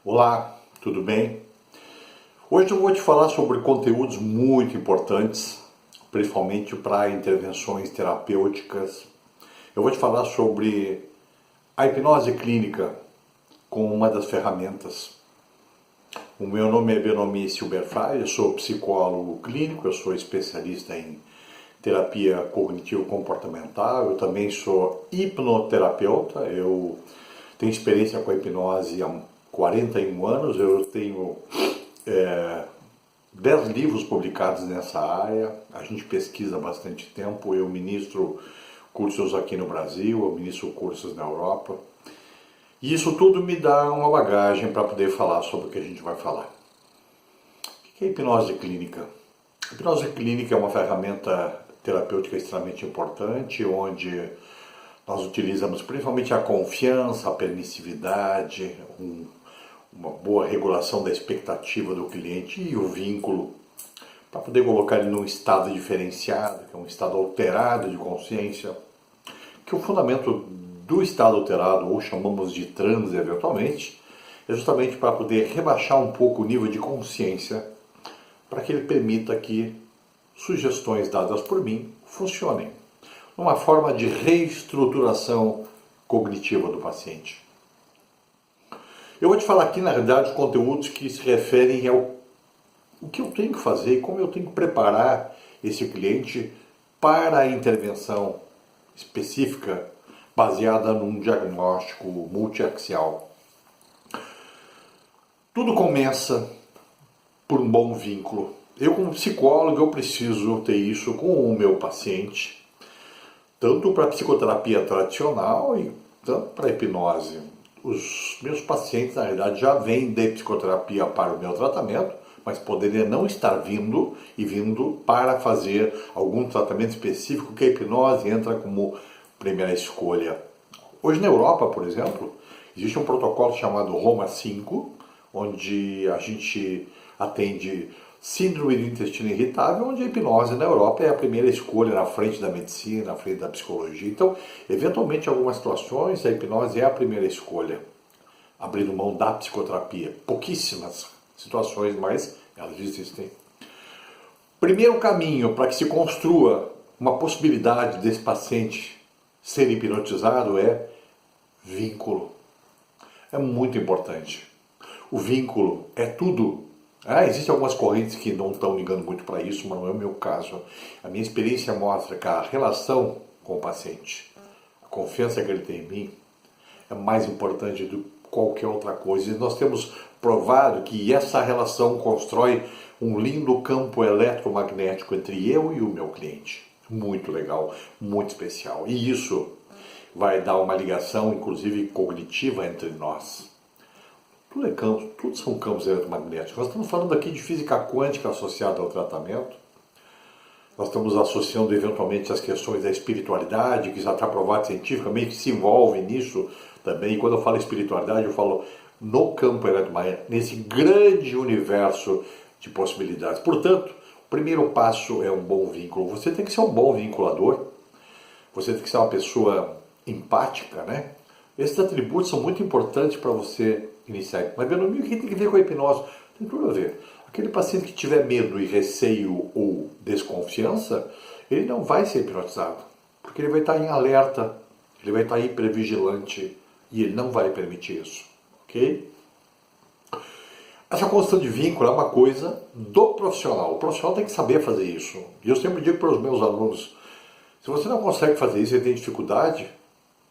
Olá, tudo bem? Hoje eu vou te falar sobre conteúdos muito importantes, principalmente para intervenções terapêuticas. Eu vou te falar sobre a hipnose clínica como uma das ferramentas. O meu nome é Benomi Silberfray, eu sou psicólogo clínico, eu sou especialista em terapia cognitivo-comportamental, eu também sou hipnoterapeuta, eu tenho experiência com a hipnose há 41 anos, eu tenho 10 livros publicados nessa área, a gente pesquisa há bastante tempo, eu ministro cursos aqui no Brasil, eu ministro cursos na Europa, e isso tudo me dá uma bagagem para poder falar sobre o que a gente vai falar. O que é hipnose clínica? A hipnose clínica é uma ferramenta terapêutica extremamente importante, onde nós utilizamos principalmente a confiança, a permissividade, uma boa regulação da expectativa do cliente e o vínculo, para poder colocar ele num estado diferenciado, que é um estado alterado de consciência, que o fundamento do estado alterado, ou chamamos de transe eventualmente, é justamente para poder rebaixar um pouco o nível de consciência, para que ele permita que sugestões dadas por mim funcionem. Uma forma de reestruturação cognitiva do paciente. Eu vou te falar aqui, na realidade, os conteúdos que se referem ao o que eu tenho que fazer, como eu tenho que preparar esse cliente para a intervenção específica baseada num diagnóstico multiaxial. Tudo começa por um bom vínculo. Eu, como psicólogo, eu preciso ter isso com o meu paciente, tanto para a psicoterapia tradicional e tanto para a hipnose. Os meus pacientes, na realidade, já vêm de psicoterapia para o meu tratamento, mas poderia não estar vindo para fazer algum tratamento específico que a hipnose entra como primeira escolha. Hoje na Europa, por exemplo, existe um protocolo chamado Roma 5, onde a gente atende síndrome do intestino irritável, onde a hipnose na Europa é a primeira escolha na frente da medicina, na frente da psicologia. Então, eventualmente, em algumas situações, a hipnose é a primeira escolha, abrindo mão da psicoterapia. Pouquíssimas situações, mas elas existem. Primeiro caminho para que se construa uma possibilidade desse paciente ser hipnotizado é vínculo. É muito importante. O vínculo é tudo. Existem algumas correntes que não estão ligando muito para isso, mas não é o meu caso. A minha experiência mostra que a relação com o paciente, a confiança que ele tem em mim, é mais importante do que qualquer outra coisa. E nós temos provado que essa relação constrói um lindo campo eletromagnético entre eu e o meu cliente. Muito legal, muito especial. E isso vai dar uma ligação, inclusive cognitiva, entre nós. Tudo é campo, tudo são campos eletromagnéticos. Nós estamos falando aqui de física quântica associada ao tratamento. Nós estamos associando eventualmente as questões da espiritualidade, que já está provado cientificamente, que se envolve nisso também. E quando eu falo espiritualidade, eu falo no campo eletromagnético, nesse grande universo de possibilidades. Portanto, o primeiro passo é um bom vínculo. Você tem que ser um bom vinculador. Você tem que ser uma pessoa empática, né? Esses atributos são muito importantes para você iniciar. Mas, Benomi, o que tem a ver com a hipnose? Tem tudo a ver. Aquele paciente que tiver medo e receio ou desconfiança, ele não vai ser hipnotizado. Porque ele vai estar em alerta, ele vai estar hipervigilante e ele não vai permitir isso. Ok? Essa construção de vínculo é uma coisa do profissional. O profissional tem que saber fazer isso. E eu sempre digo para os meus alunos, se você não consegue fazer isso e tem dificuldade,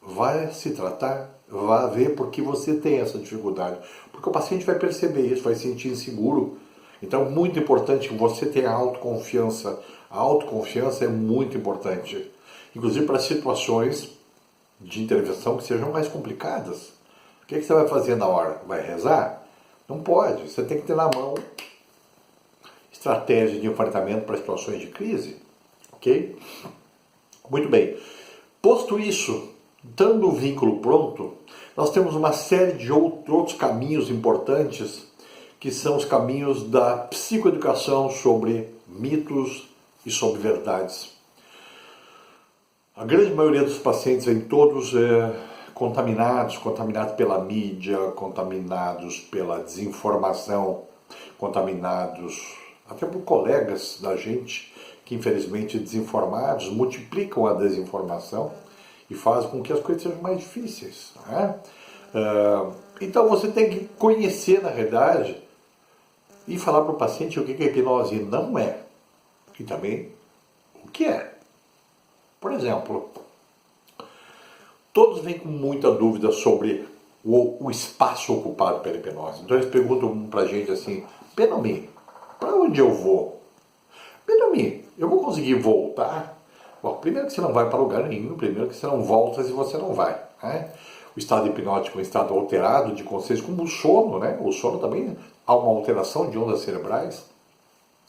vai se tratar, vai ver por que você tem essa dificuldade. Porque o paciente vai perceber isso, vai se sentir inseguro. Então é muito importante que você tenha autoconfiança. A autoconfiança é muito importante. Inclusive para situações de intervenção que sejam mais complicadas. O que você vai fazer na hora? Vai rezar? Não pode. Você tem que ter na mão estratégia de enfrentamento para situações de crise. Ok? Muito bem. Posto isso, dando o vínculo pronto, nós temos uma série de outros caminhos importantes, que são os caminhos da psicoeducação sobre mitos e sobre verdades. A grande maioria dos pacientes vem todos contaminados pela mídia, contaminados pela desinformação, contaminados até por colegas da gente que infelizmente desinformados multiplicam a desinformação e fazem com que as coisas sejam mais difíceis. Né? Então você tem que conhecer na realidade e falar para o paciente o que a hipnose não é e também o que é. Por exemplo, todos vêm com muita dúvida sobre o espaço ocupado pela hipnose. Então eles perguntam pra gente assim, Benomi, para onde eu vou? Benomi, eu vou conseguir voltar? Bom, primeiro que você não vai para lugar nenhum, primeiro que você não volta se você não vai. Né? O estado hipnótico é um estado alterado de consciência, como o sono, né? O sono também há uma alteração de ondas cerebrais.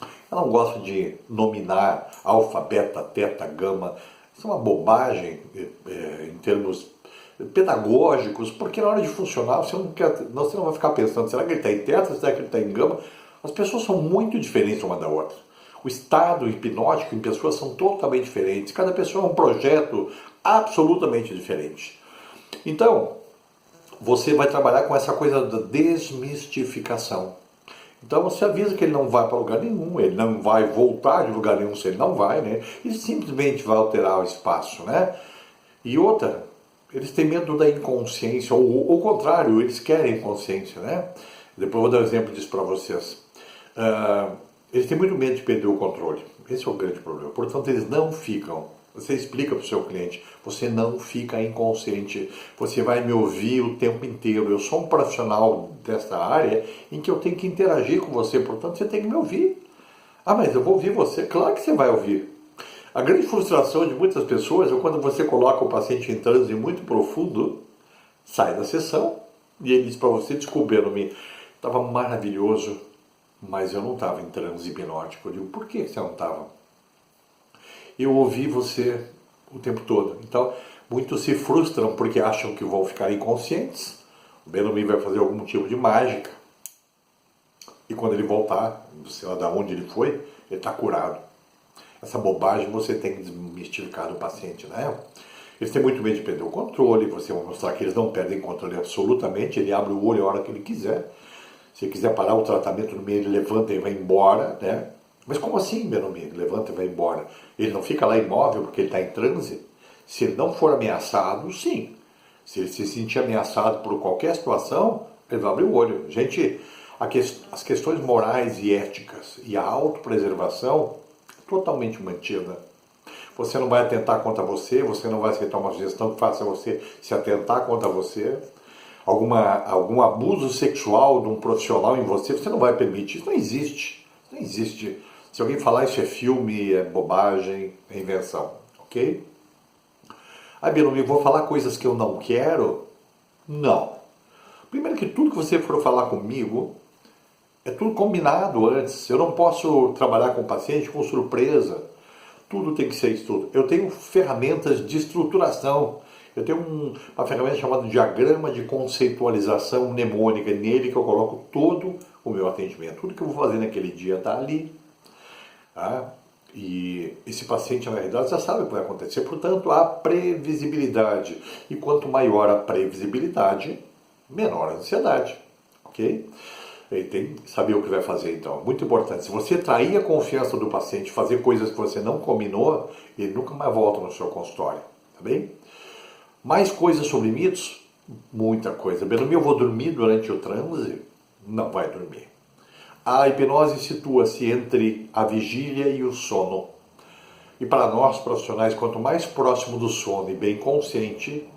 Eu não gosto de nominar alfa, beta, teta, gama. Isso é uma bobagem em termos pedagógicos, porque na hora de funcionar você não vai ficar pensando, será que ele está em teta, será que ele está em gama? As pessoas são muito diferentes uma da outra. O estado hipnótico em pessoas são totalmente diferentes. Cada pessoa é um projeto absolutamente diferente. Então, você vai trabalhar com essa coisa da desmistificação. Então você avisa que ele não vai para lugar nenhum, ele não vai voltar de lugar nenhum se ele não vai, né? Ele simplesmente vai alterar o espaço, né? E outra, eles têm medo da inconsciência, ou ao contrário, eles querem inconsciência, né? Depois eu vou dar um exemplo disso para vocês. Eles têm muito medo de perder o controle. Esse é o grande problema. Portanto, eles não ficam. Você explica para o seu cliente, você não fica inconsciente, você vai me ouvir o tempo inteiro. Eu sou um profissional desta área em que eu tenho que interagir com você, portanto você tem que me ouvir. Ah, mas eu vou ouvir você? Claro que você vai ouvir. A grande frustração de muitas pessoas é quando você coloca o paciente em transe muito profundo, sai da sessão e ele diz para você, desculpe-me, estava maravilhoso, mas eu não estava em transe hipnótico. Eu digo, por que você não estava? Eu ouvi você o tempo todo. Então, muitos se frustram porque acham que vão ficar inconscientes. O Benomi vai fazer algum tipo de mágica. E quando ele voltar, sei lá de onde ele foi, ele está curado. Essa bobagem você tem que desmistificar do paciente, né? Eles têm muito medo de perder o controle, você vai mostrar que eles não perdem controle absolutamente, ele abre o olho a hora que ele quiser. Se ele quiser parar o tratamento no meio, ele levanta e vai embora, né? Mas como assim, Benomi? Ele levanta e vai embora. Ele não fica lá imóvel porque ele está em transe? Se ele não for ameaçado, sim. Se ele se sentir ameaçado por qualquer situação, ele vai abrir o olho. Gente, as questões morais e éticas e a autopreservação, totalmente mantida. Você não vai atentar contra você, você não vai aceitar uma sugestão que faça você se atentar contra você. Algum abuso sexual de um profissional em você, você não vai permitir. Isso não existe. Não existe. Se alguém falar isso é filme, é bobagem, é invenção, ok? Ah, Benomi, vou falar coisas que eu não quero? Não. Primeiro que tudo que você for falar comigo, é tudo combinado antes. Eu não posso trabalhar com o paciente com surpresa. Tudo tem que ser estudo. Eu tenho ferramentas de estruturação. Eu tenho uma ferramenta chamada diagrama de conceitualização mnemônica. Nele que eu coloco todo o meu atendimento. Tudo que eu vou fazer naquele dia está ali. Tá? E esse paciente, na realidade, já sabe o que vai acontecer. Portanto, há previsibilidade. E quanto maior a previsibilidade, menor a ansiedade. Ok? Ele tem que saber o que vai fazer, então. Muito importante. Se você trair a confiança do paciente, fazer coisas que você não combinou, ele nunca mais volta no seu consultório. Tá bem? Mais coisas sobre mitos? Muita coisa. Benomi, eu vou dormir durante o transe? Não vai dormir. A hipnose situa-se entre a vigília e o sono. E para nós, profissionais, quanto mais próximo do sono e bem consciente,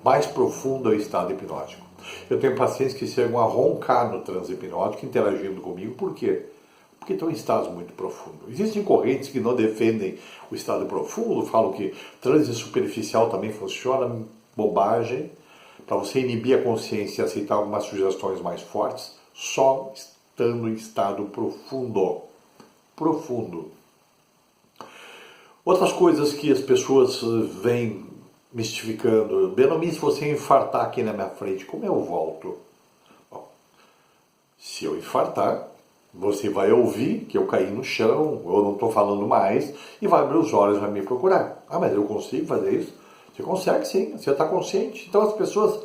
mais profundo é o estado hipnótico. Eu tenho pacientes que chegam a roncar no transe hipnótico, interagindo comigo. Por quê? Porque estão em estados muito profundos. Existem correntes que não defendem o estado profundo, falam que transe superficial também funciona, bobagem. Para você inibir a consciência e aceitar algumas sugestões mais fortes, só estando em estado profundo. Profundo. Outras coisas que as pessoas vêm mistificando. Benomi, se você infartar aqui na minha frente, como eu volto? Bom, se eu infartar, você vai ouvir que eu caí no chão, eu não estou falando mais, e vai abrir os olhos e vai me procurar. Ah, mas eu consigo fazer isso? Você consegue sim, você está consciente. Então as pessoas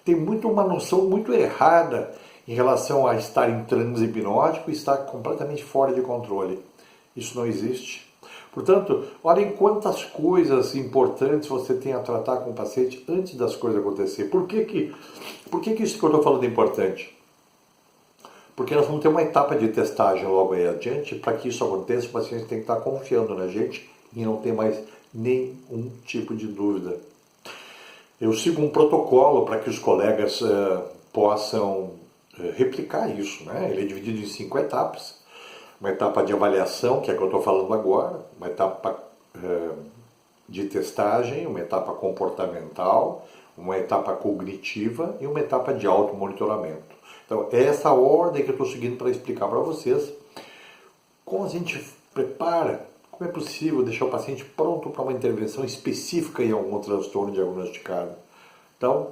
têm muito uma noção muito errada em relação a estar em transe hipnótico e estar completamente fora de controle. Isso não existe. Portanto, olhem quantas coisas importantes você tem a tratar com o paciente antes das coisas acontecerem. Por que isso que eu estou falando é importante? Porque nós vamos ter uma etapa de testagem logo aí adiante. Para que isso aconteça, o paciente tem que estar confiando na gente e não ter mais nenhum tipo de dúvida. Eu sigo um protocolo para que os colegas possam replicar isso, né? Ele é dividido em 5 etapas. Uma etapa de avaliação, que é a que eu estou falando agora, uma etapa de testagem, uma etapa comportamental, uma etapa cognitiva e uma etapa de automonitoramento. Então, é essa ordem que eu estou seguindo para explicar para vocês como a gente prepara, como é possível deixar o paciente pronto para uma intervenção específica em algum transtorno diagnosticado. Então,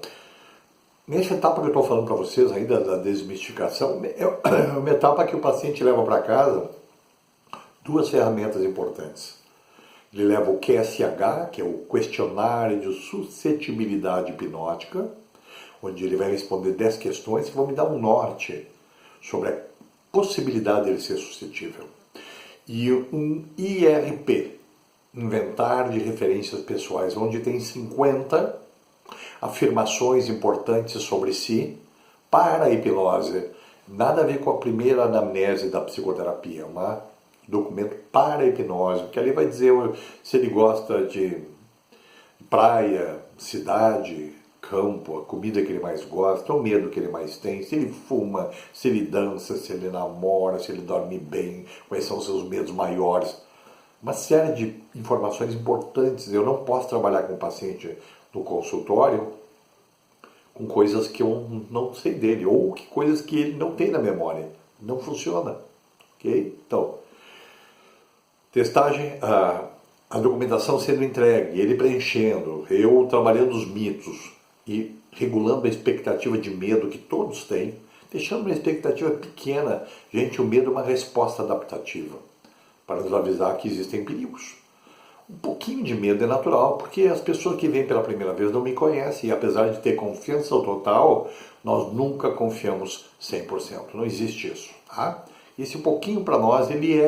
nessa etapa que eu estou falando para vocês ainda da desmistificação, é uma etapa que o paciente leva para casa 2 ferramentas importantes. Ele leva o QSH, que é o Questionário de Suscetibilidade Hipnótica, onde ele vai responder 10 questões que vão me dar um norte sobre a possibilidade dele ser suscetível. E um IRP, Inventário de Referências Pessoais, onde tem 50 afirmações importantes sobre si para a hipnose. Nada a ver com a primeira anamnese da psicoterapia, um documento para a hipnose, que ali vai dizer se ele gosta de praia, cidade, campo, a comida que ele mais gosta, o medo que ele mais tem, se ele fuma, se ele dança, se ele namora, se ele dorme bem, quais são os seus medos maiores. Uma série de informações importantes. Eu não posso trabalhar com o paciente no consultório com coisas que eu não sei dele, ou que coisas que ele não tem na memória. Não funciona. Ok? Então, testagem, a documentação sendo entregue, ele preenchendo, eu trabalhando os mitos e regulando a expectativa de medo que todos têm, deixando uma expectativa pequena. Gente, o medo é uma resposta adaptativa para nos avisar que existem perigos. Um pouquinho de medo é natural, porque as pessoas que vêm pela primeira vez não me conhecem, e apesar de ter confiança total, nós nunca confiamos 100%. Não existe isso. Tá? Esse pouquinho para nós, ele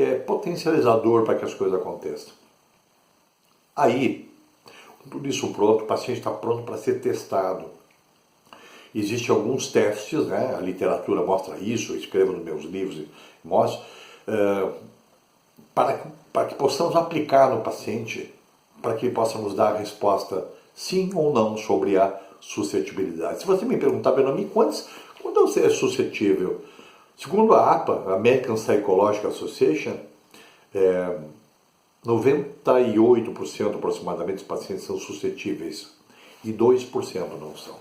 é potencializador para que as coisas aconteçam. Aí, com tudo isso pronto, o paciente está pronto para ser testado. Existem alguns testes, né? A literatura mostra isso, eu escrevo nos meus livros e mostro, para que possamos aplicar no paciente, para que ele possa nos dar a resposta sim ou não sobre a suscetibilidade. Se você me perguntar, Benami, quando você é suscetível? Segundo a APA, American Psychological Association, 98% aproximadamente dos pacientes são suscetíveis e 2% não são.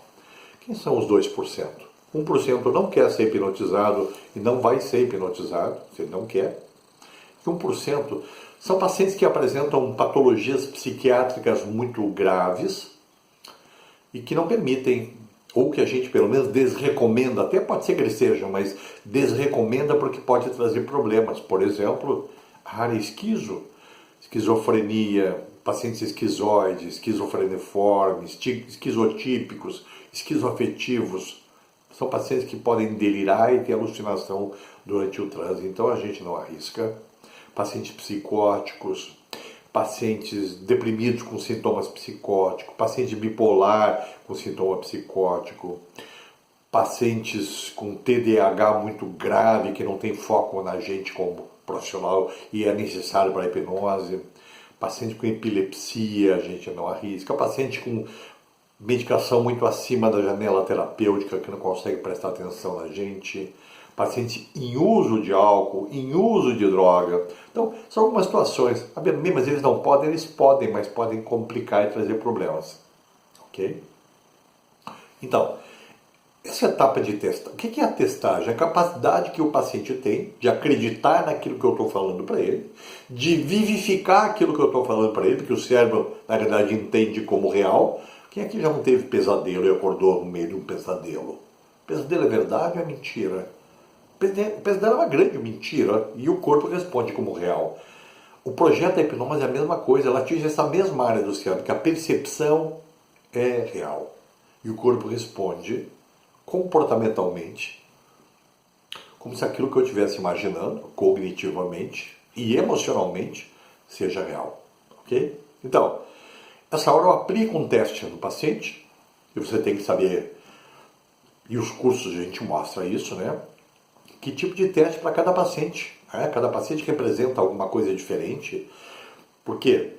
Quem são os 2%? 1% não quer ser hipnotizado e não vai ser hipnotizado, se ele não quer. E 1% são pacientes que apresentam patologias psiquiátricas muito graves e que não permitem, ou que a gente pelo menos desrecomenda, até pode ser que eles sejam, mas desrecomenda porque pode trazer problemas. Por exemplo, a área esquizofrenia, pacientes esquizoides, esquizofreniformes, esquizotípicos, esquizoafetivos. São pacientes que podem delirar e ter alucinação durante o transe, então a gente não arrisca. Pacientes psicóticos, pacientes deprimidos com sintomas psicóticos, paciente bipolar com sintoma psicótico, pacientes com TDAH muito grave que não tem foco na gente como profissional e é necessário para a hipnose, paciente com epilepsia, a gente não arrisca, paciente com medicação muito acima da janela terapêutica que não consegue prestar atenção na gente, paciente em uso de álcool, em uso de droga. Então, são algumas situações. Mas eles não podem, eles podem, mas podem complicar e trazer problemas. Ok? Então, essa etapa de testar. O que é a testagem? A capacidade que o paciente tem de acreditar naquilo que eu estou falando para ele, de vivificar aquilo que eu estou falando para ele, porque o cérebro, na verdade, entende como real. Quem aqui já não teve pesadelo e acordou no meio de um pesadelo? Pesadelo é verdade ou é mentira? O pesadelo é uma grande mentira e o corpo responde como real. O projeto da hipnose é a mesma coisa, ela atinge essa mesma área do cérebro, que a percepção é real. E o corpo responde comportamentalmente, como se aquilo que eu estivesse imaginando, cognitivamente e emocionalmente, seja real. Ok? Então, essa hora eu aplico um teste no paciente, e você tem que saber, e os cursos a gente mostra isso, né? Que tipo de teste para cada paciente. Né? Cada paciente representa alguma coisa diferente, porque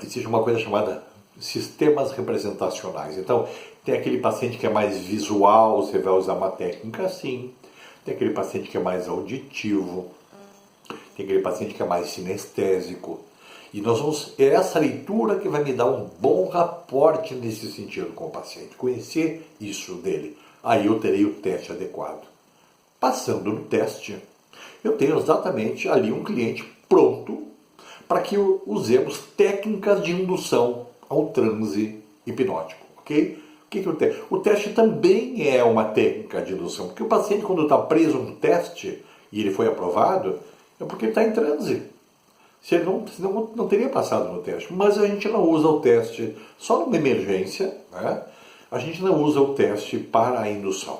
existe uma coisa chamada sistemas representacionais. Então, tem aquele paciente que é mais visual, você vai usar uma técnica assim. Tem aquele paciente que é mais auditivo. Tem aquele paciente que é mais sinestésico. E nós vamos, é essa leitura que vai me dar um bom raporte nesse sentido com o paciente. Conhecer isso dele. Aí eu terei o teste adequado. Passando no teste, eu tenho exatamente ali um cliente pronto para que usemos técnicas de indução ao transe hipnótico, ok? O que é o teste? O teste também é uma técnica de indução, porque o paciente, quando está preso no teste e ele foi aprovado, é porque ele está em transe. Se ele não teria passado no teste. Mas a gente não usa o teste só numa emergência, né? A gente não usa o teste para a indução.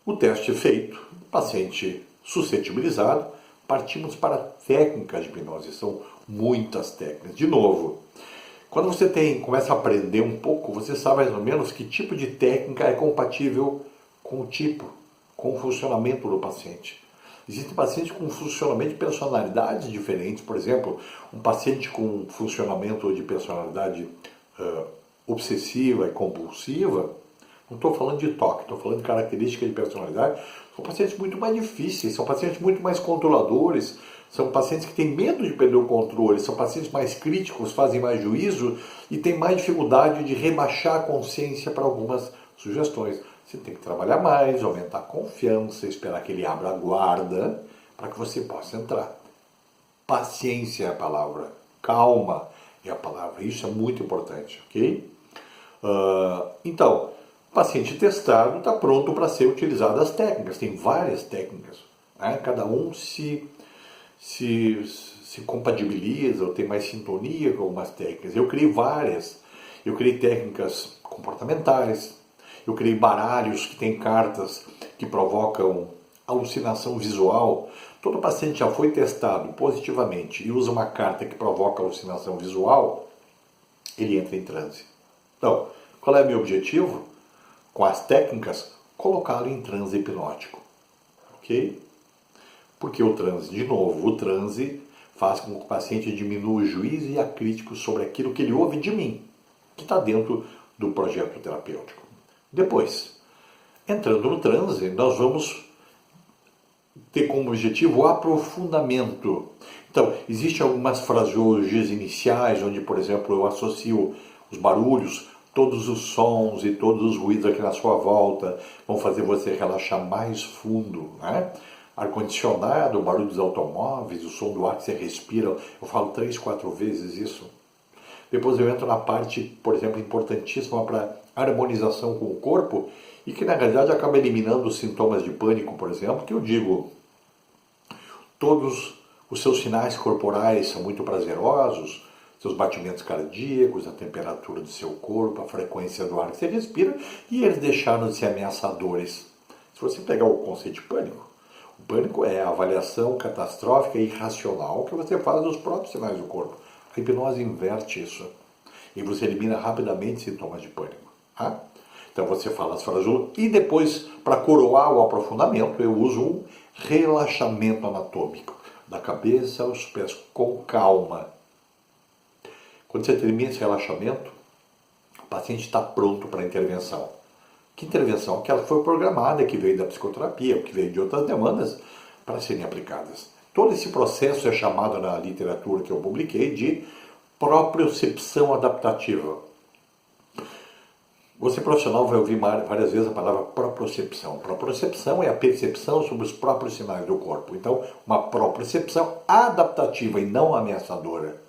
O teste feito, paciente suscetibilizado, partimos para técnicas de hipnose. São muitas técnicas. De novo, quando você começa a aprender um pouco, você sabe mais ou menos que tipo de técnica é compatível com o tipo, com o funcionamento do paciente. Existem pacientes com funcionamento de personalidades diferentes. Por exemplo, um paciente com funcionamento de personalidade obsessiva e compulsiva, não estou falando de toque, estou falando de características de personalidade, são pacientes muito mais difíceis, são pacientes muito mais controladores, são pacientes que têm medo de perder o controle, são pacientes mais críticos, fazem mais juízo e têm mais dificuldade de rebaixar a consciência para algumas sugestões. Você tem que trabalhar mais, aumentar a confiança, esperar que ele abra a guarda para que você possa entrar. Paciência é a palavra, calma é a palavra, isso é muito importante, ok? Então, o paciente testado está pronto para ser utilizado as técnicas, tem várias técnicas, né? Cada um se compatibiliza ou tem mais sintonia com algumas técnicas. Eu criei várias, eu criei técnicas comportamentais, eu criei baralhos que têm cartas que provocam alucinação visual. Todo paciente já foi testado positivamente e usa uma carta que provoca alucinação visual, ele entra em transe. Então, qual é o meu objetivo? Com as técnicas, colocá-lo em transe hipnótico. Ok? Porque o transe, de novo, o transe faz com que o paciente diminua o juízo e a crítica sobre aquilo que ele ouve de mim, que está dentro do projeto terapêutico. Depois, entrando no transe, nós vamos ter como objetivo o aprofundamento. Então, existem algumas fraseologias iniciais, onde, por exemplo, eu associo os barulhos, todos os sons e todos os ruídos aqui na sua volta vão fazer você relaxar mais fundo, né? Ar-condicionado, o barulho dos automóveis, o som do ar que você respira, eu falo 3, 4 vezes isso. Depois eu entro na parte, por exemplo, importantíssima para harmonização com o corpo e que na realidade acaba eliminando os sintomas de pânico, por exemplo, que eu digo, todos os seus sinais corporais são muito prazerosos, seus batimentos cardíacos, a temperatura do seu corpo, a frequência do ar que você respira, e eles deixaram de ser ameaçadores. Se você pegar o conceito de pânico, o pânico é a avaliação catastrófica e irracional que você faz dos próprios sinais do corpo. A hipnose inverte isso. E você elimina rapidamente sintomas de pânico. Tá? Então você fala as frases e depois, para coroar o aprofundamento, eu uso um relaxamento anatômico. Da cabeça aos pés, com calma. Quando você termina esse relaxamento, o paciente está pronto para a intervenção. Que intervenção? Aquela que foi programada, que veio da psicoterapia, que veio de outras demandas para serem aplicadas. Todo esse processo é chamado na literatura que eu publiquei de propriocepção adaptativa. Você profissional vai ouvir várias vezes a palavra propriocepção. Propriocepção é a percepção sobre os próprios sinais do corpo. Então, uma propriocepção adaptativa e não ameaçadora.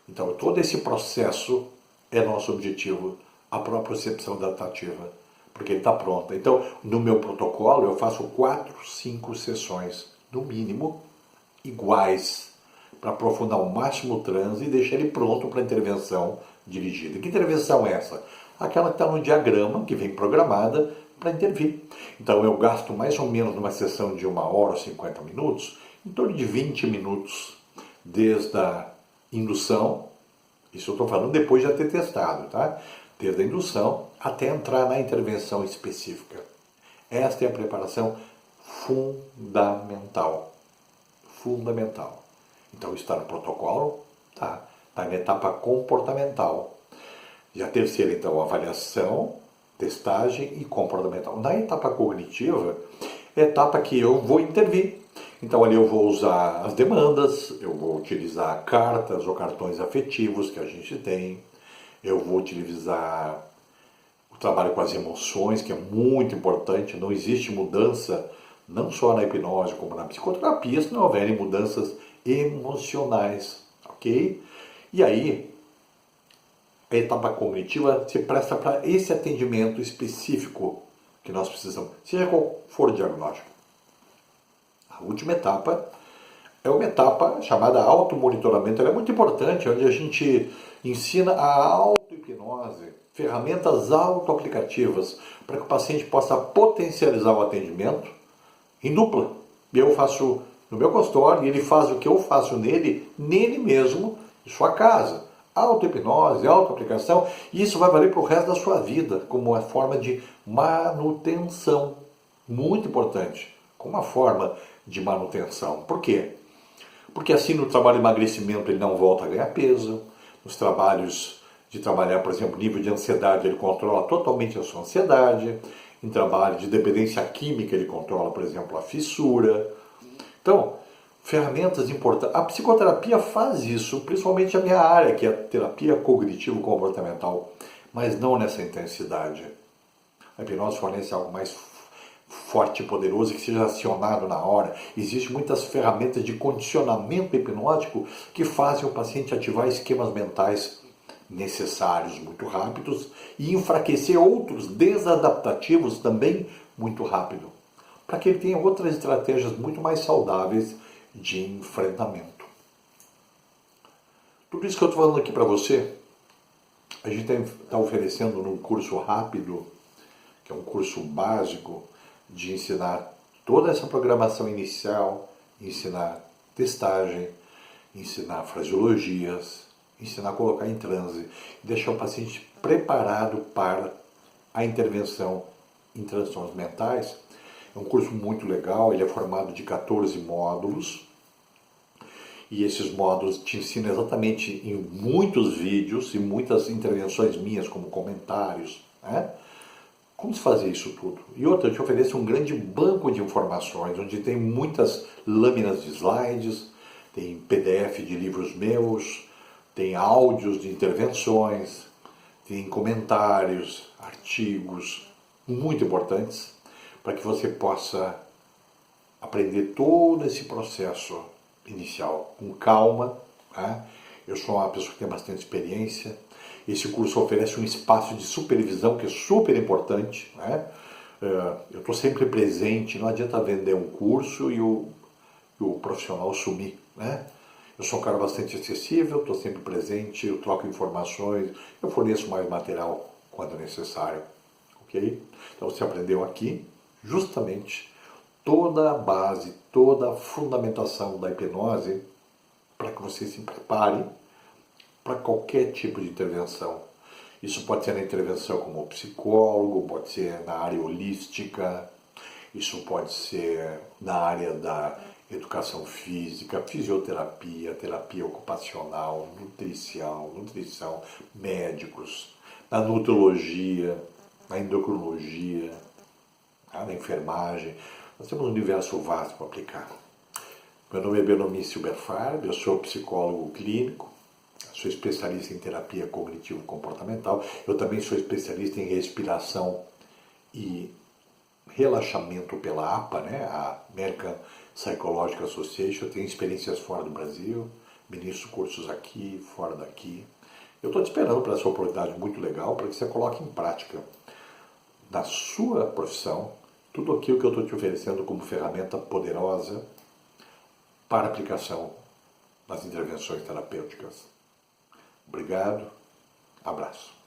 Então, todo esse processo é nosso objetivo, a propriocepção adaptativa, porque ele está pronto. Então, no meu protocolo, eu faço 4, 5 sessões, no mínimo, iguais, para aprofundar ao máximo o transe e deixar ele pronto para a intervenção dirigida. Que intervenção é essa? Aquela que está no diagrama, que vem programada para intervir. Então eu gasto mais ou menos numa sessão de 1 hora ou 50 minutos, em torno de 20 minutos, desde a indução, isso eu estou falando depois de já ter testado, tá? Desde a indução até entrar na intervenção específica. Esta é a preparação fundamental. Fundamental. Então está no protocolo, tá? Está na etapa comportamental. E a terceira, então, avaliação, testagem e comportamental. Na etapa cognitiva, é a etapa que eu vou intervir. Então ali eu vou usar as demandas, eu vou utilizar cartas ou cartões afetivos que a gente tem, eu vou utilizar o trabalho com as emoções, que é muito importante. Não existe mudança, não só na hipnose como na psicoterapia, se não houverem mudanças emocionais, ok? E aí, a etapa cognitiva se presta para esse atendimento específico que nós precisamos, seja qual for o diagnóstico. A última etapa é uma etapa chamada automonitoramento. Ela é muito importante, onde a gente ensina a auto-hipnose, ferramentas auto-aplicativas, para que o paciente possa potencializar o atendimento em dupla. Eu faço no meu consultório e ele faz o que eu faço nele mesmo, em sua casa. Auto-hipnose, auto-aplicação, e isso vai valer para o resto da sua vida, como uma forma de manutenção. Muito importante, como uma forma de manutenção. Por quê? Porque assim no trabalho de emagrecimento ele não volta a ganhar peso, nos trabalhos de trabalhar, por exemplo, nível de ansiedade, ele controla totalmente a sua ansiedade, em trabalho de dependência química ele controla, por exemplo, a fissura. Então, ferramentas importantes. A psicoterapia faz isso, principalmente a minha área, que é a terapia cognitivo-comportamental, mas não nessa intensidade. A hipnose fornece algo mais forte e poderoso que seja acionado na hora. Existem muitas ferramentas de condicionamento hipnótico que fazem o paciente ativar esquemas mentais necessários muito rápidos e enfraquecer outros desadaptativos também muito rápido, para que ele tenha outras estratégias muito mais saudáveis de enfrentamento. Tudo isso que eu estou falando aqui para você, a gente está oferecendo num curso rápido, que é um curso básico, de ensinar toda essa programação inicial, ensinar testagem, ensinar fraseologias, ensinar a colocar em transe, e deixar o paciente preparado para a intervenção em transtornos mentais. É um curso muito legal, ele é formado de 14 módulos, e esses módulos te ensinam exatamente em muitos vídeos e muitas intervenções minhas, como comentários, né? Como se fazer isso tudo? E outra, eu te ofereço um grande banco de informações, onde tem muitas lâminas de slides, tem PDF de livros meus, tem áudios de intervenções, tem comentários, artigos muito importantes, para que você possa aprender todo esse processo inicial com calma, né? Eu sou uma pessoa que tem bastante experiência. Esse curso oferece um espaço de supervisão que é super importante, né? Eu estou sempre presente, não adianta vender um curso e o profissional sumir, né? Eu sou um cara bastante acessível, estou sempre presente, eu troco informações, eu forneço mais material quando necessário, ok? Então você aprendeu aqui justamente toda a base, toda a fundamentação da hipnose para que você se prepare para qualquer tipo de intervenção. Isso pode ser na intervenção como psicólogo, pode ser na área holística, isso pode ser na área da educação física, fisioterapia, terapia ocupacional, nutrição, médicos, na nutrologia, na endocrinologia, na enfermagem. Nós temos um universo vasto para aplicar. Meu nome é Benomice Silberfarb, eu sou psicólogo clínico, sou especialista em terapia cognitivo-comportamental, eu também sou especialista em respiração e relaxamento pela APA, né? A American Psychological Association. Eu tenho experiências fora do Brasil, ministro cursos aqui, fora daqui. Eu estou te esperando para essa oportunidade muito legal, para que você coloque em prática na sua profissão tudo aquilo que eu estou te oferecendo como ferramenta poderosa para aplicação nas intervenções terapêuticas. Obrigado, abraço.